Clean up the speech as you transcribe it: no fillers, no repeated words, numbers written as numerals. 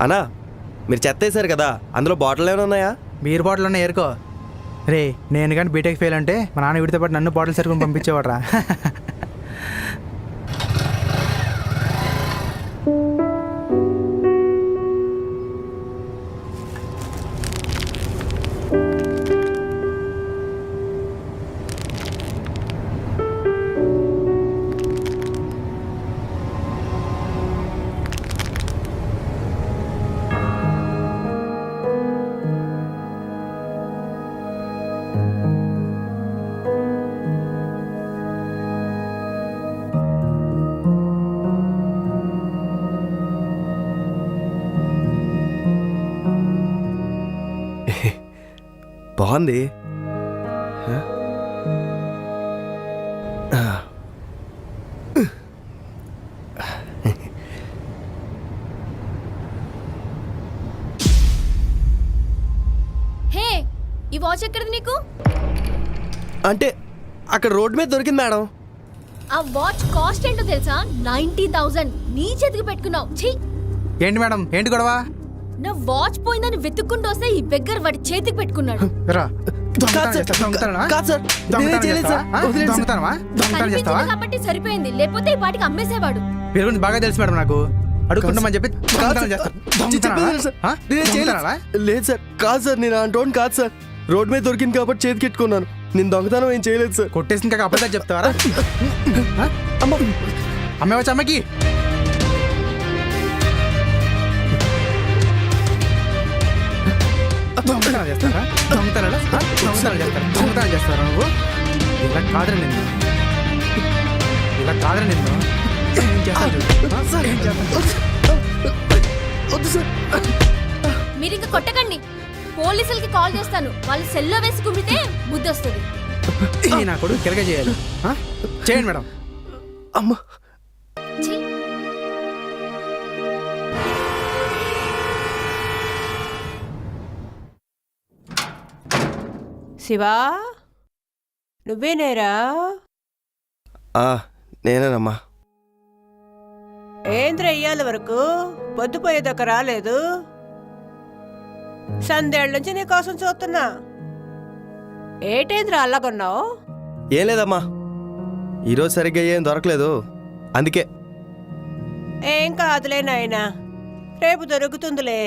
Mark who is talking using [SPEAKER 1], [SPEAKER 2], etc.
[SPEAKER 1] అన్నా మీరు చెత్త వేశారు కదా, అందులో బాటిల్ ఏమైనా ఉన్నాయా?
[SPEAKER 2] బీర్ బాటిల్ ఉన్నాయి ఏరుకో. రే నేను కానీ బీటెక్ ఫెయిల్ అంటే మా నాన్న వీడితో పాటు నన్ను బాటిల్ సరుకుని పంపించేవాడరా.
[SPEAKER 1] బాగుంది.
[SPEAKER 3] హే, ఈ వాచ్ ఎక్కడిది నీకు?
[SPEAKER 1] అంటే అక్కడ రోడ్ మీద దొరికింది మేడం.
[SPEAKER 3] ఆ వాచ్ కాస్ట్ ఏంటో తెలుసా? 90,000. నీ చేతికి పెట్టుకున్నావు. ఛీ!
[SPEAKER 2] ఏంటి మేడం, ఏంటి గొడవ?
[SPEAKER 3] నా వాచ్ పోయిందని వెతుక్కుంటూ వస్తే ఈ బెగ్గర్ వాడి చేతికి పెట్టుకున్నాడు.
[SPEAKER 2] రా
[SPEAKER 1] కాదు సార్, నేనేం చేయలేదు సార్. వదిలేండి సార్.
[SPEAKER 3] కనిపించింది కాబట్టి సరిపోయింది, లేకపోతే ఈ పాటికి అమ్మేసేవాడు.
[SPEAKER 2] వీరి గురించి బాగా తెలుసు మేడం నాకు. అడుగుకుంటామని చెప్పి
[SPEAKER 1] లేదు సార్, కాదు సార్, నేను అంటోని కాదు సార్. రోడ్ మీద దొరికింది కాబట్టి చేతికి పెట్టుకున్నాను. నేను దొంగతనం ఏం చేయలేదు సార్.
[SPEAKER 2] కొట్టేసి ఇంకా అబద్ధాలు చెప్తావరా? అమ్మే వచ్చి అమ్మకి దొంగతనాలు చేస్తారా? దొంగతనాలు చేస్తారా నువ్వు? ఇలా కాదురా నిన్ను, ఇలా కాదురా నిన్ను.
[SPEAKER 3] మీరు ఇంకా కొట్టకండి, పోలీసులకి కాల్ చేస్తాను. వాళ్ళు సెల్లో వేసి కుమ్మితే బుద్ధి వస్తుంది.
[SPEAKER 2] నా కొడుకు కిరగ చేయాలి. చేయండి మేడం.
[SPEAKER 1] అమ్మ
[SPEAKER 3] ఛీ!
[SPEAKER 4] శివా, నువ్వేనేరా?
[SPEAKER 1] నేనేనమ్మా.
[SPEAKER 4] ఏంద్ర ఇయ్యాల వరకు పొద్దుపోయేదొక రాలేదు. సందేళ్ళ నుంచి నీ కోసం చూస్తున్నా. ఏటేంద్ర అల్లగొన్నావు?
[SPEAKER 1] ఏం లేదమ్మా, ఈరోజు సరిగ్గా ఏం దొరకలేదు, అందుకే.
[SPEAKER 4] ఏం కాదులే నాయనా, రేపు దొరుకుతుందిలే.